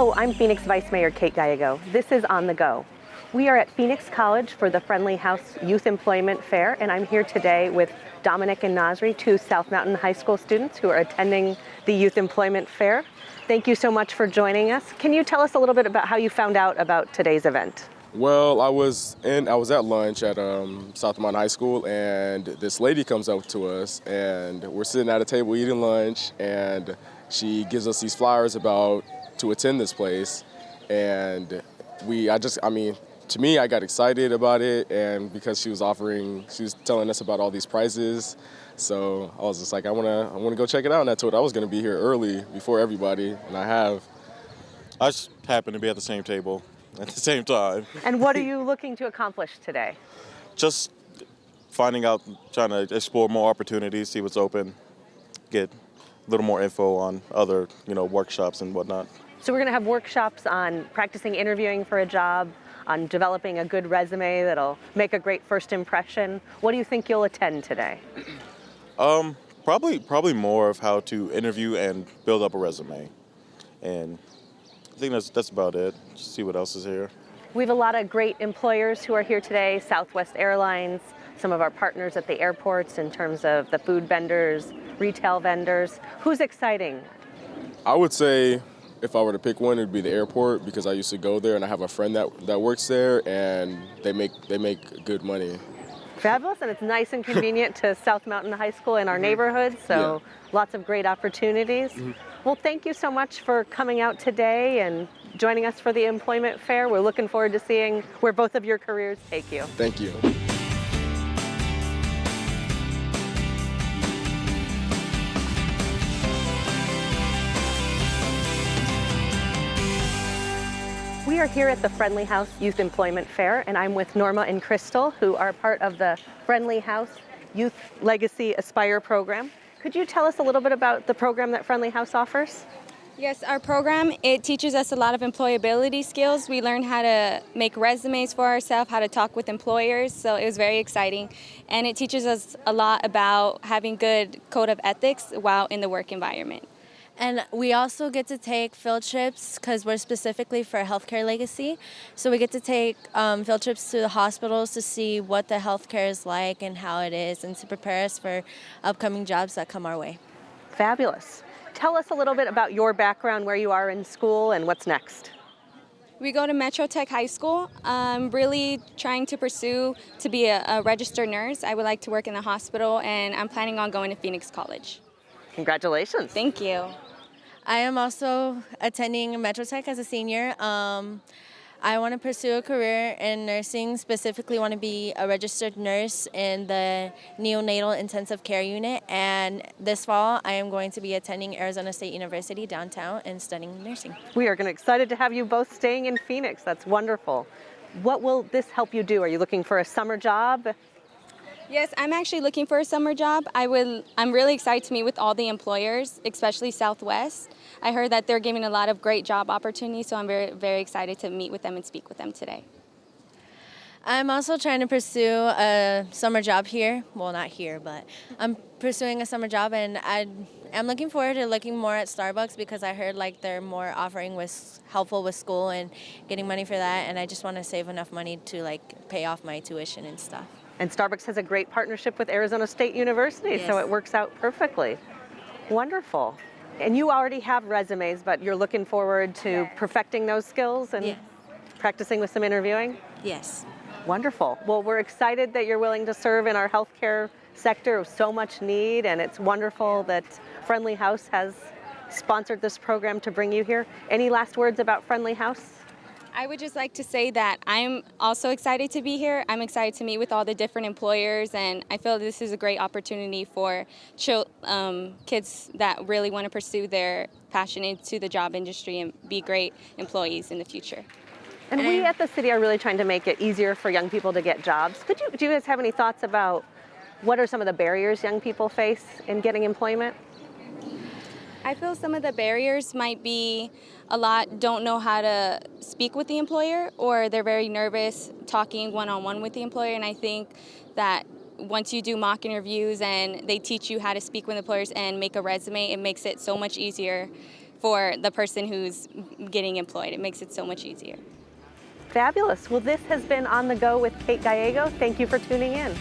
Hello, I'm Phoenix Vice Mayor Kate Gallego. This is On the Go. We are at Phoenix College for the Friendly House Youth Employment Fair, and I'm here today with Domonic and Nozre, two South Mountain High School students who are attending the Youth Employment Fair. Thank you so much for joining us. Can you tell us a little bit about how you found out about today's event? Well, I was at lunch at South Mountain High School, and this lady comes up to us, and we're sitting at a table eating lunch, and she gives us these flyers to attend this place, and to me, I got excited about it, and because she was telling us about all these prizes, so I was just like, I wanna go check it out, and I told her I was gonna be here early before everybody, and I have. I just happened to be at the same table at the same time. And what are you looking to accomplish today? Just finding out, trying to explore more opportunities, see what's open, get a little more info on other, workshops and whatnot. So we're going to have workshops on practicing interviewing for a job, on developing a good resume that'll make a great first impression. What do you think you'll attend today? Probably more of how to interview and build up a resume. And I think that's about it. Just see what else is here. We have a lot of great employers who are here today, Southwest Airlines, some of our partners at the airports in terms of the food vendors, retail vendors. Who's exciting? I would say if I were to pick one, it would be the airport, because I used to go there and I have a friend that works there, and they make good money. Fabulous, and it's nice and convenient to South Mountain High School in our neighborhood, so lots of great opportunities. Mm-hmm. Well, thank you so much for coming out today and joining us for the employment fair. We're looking forward to seeing where both of your careers take you. Thank you. We are here at the Friendly House Youth Employment Fair, and I'm with Norma and Krystal, who are part of the Friendly House Youth Legacy Aspire program. Could you tell us a little bit about the program that Friendly House offers? Yes, our program, it teaches us a lot of employability skills. We learn how to make resumes for ourselves, how to talk with employers, so it was very exciting. And it teaches us a lot about having good code of ethics while in the work environment. And we also get to take field trips because we're specifically for healthcare legacy. So we get to take field trips to the hospitals to see what the healthcare is like and how it is, and to prepare us for upcoming jobs that come our way. Fabulous. Tell us a little bit about your background, where you are in school, and what's next. We go to Metro Tech High School. I'm really trying to pursue to be a registered nurse. I would like to work in the hospital, and I'm planning on going to Phoenix College. Congratulations. Thank you. I am also attending Metro Tech as a senior. I want to pursue a career in nursing, specifically want to be a registered nurse in the neonatal intensive care unit. And this fall, I am going to be attending Arizona State University downtown and studying nursing. We are excited to have you both staying in Phoenix. That's wonderful. What will this help you do? Are you looking for a summer job? Yes, I'm actually looking for a summer job. I'm really excited to meet with all the employers, especially Southwest. I heard that they're giving a lot of great job opportunities, so I'm very, very excited to meet with them and speak with them today. I'm also trying to pursue a summer job here. Well, not here, but I'm pursuing a summer job, and I'm looking forward to looking more at Starbucks, because I heard they're more offering helpful with school and getting money for that, and I just want to save enough money to pay off my tuition and stuff. And Starbucks has a great partnership with Arizona State University, yes. So it works out perfectly. Wonderful. And you already have resumes, but you're looking forward to perfecting those skills and practicing with some interviewing? Yes. Wonderful. Well, we're excited that you're willing to serve in our healthcare sector of so much need, and it's wonderful that Friendly House has sponsored this program to bring you here. Any last words about Friendly House? I would just like to say that I'm also excited to be here. I'm excited to meet with all the different employers, and I feel this is a great opportunity for kids that really want to pursue their passion into the job industry and be great employees in the future. And we at the city are really trying to make it easier for young people to get jobs. Do you guys have any thoughts about what are some of the barriers young people face in getting employment? I feel some of the barriers might be a lot don't know how to speak with the employer, or they're very nervous talking one-on-one with the employer. And I think that once you do mock interviews and they teach you how to speak with employers and make a resume, it makes it so much easier for the person who's getting employed. It makes it so much easier. Fabulous. Well, this has been On the Go with Kate Gallego. Thank you for tuning in.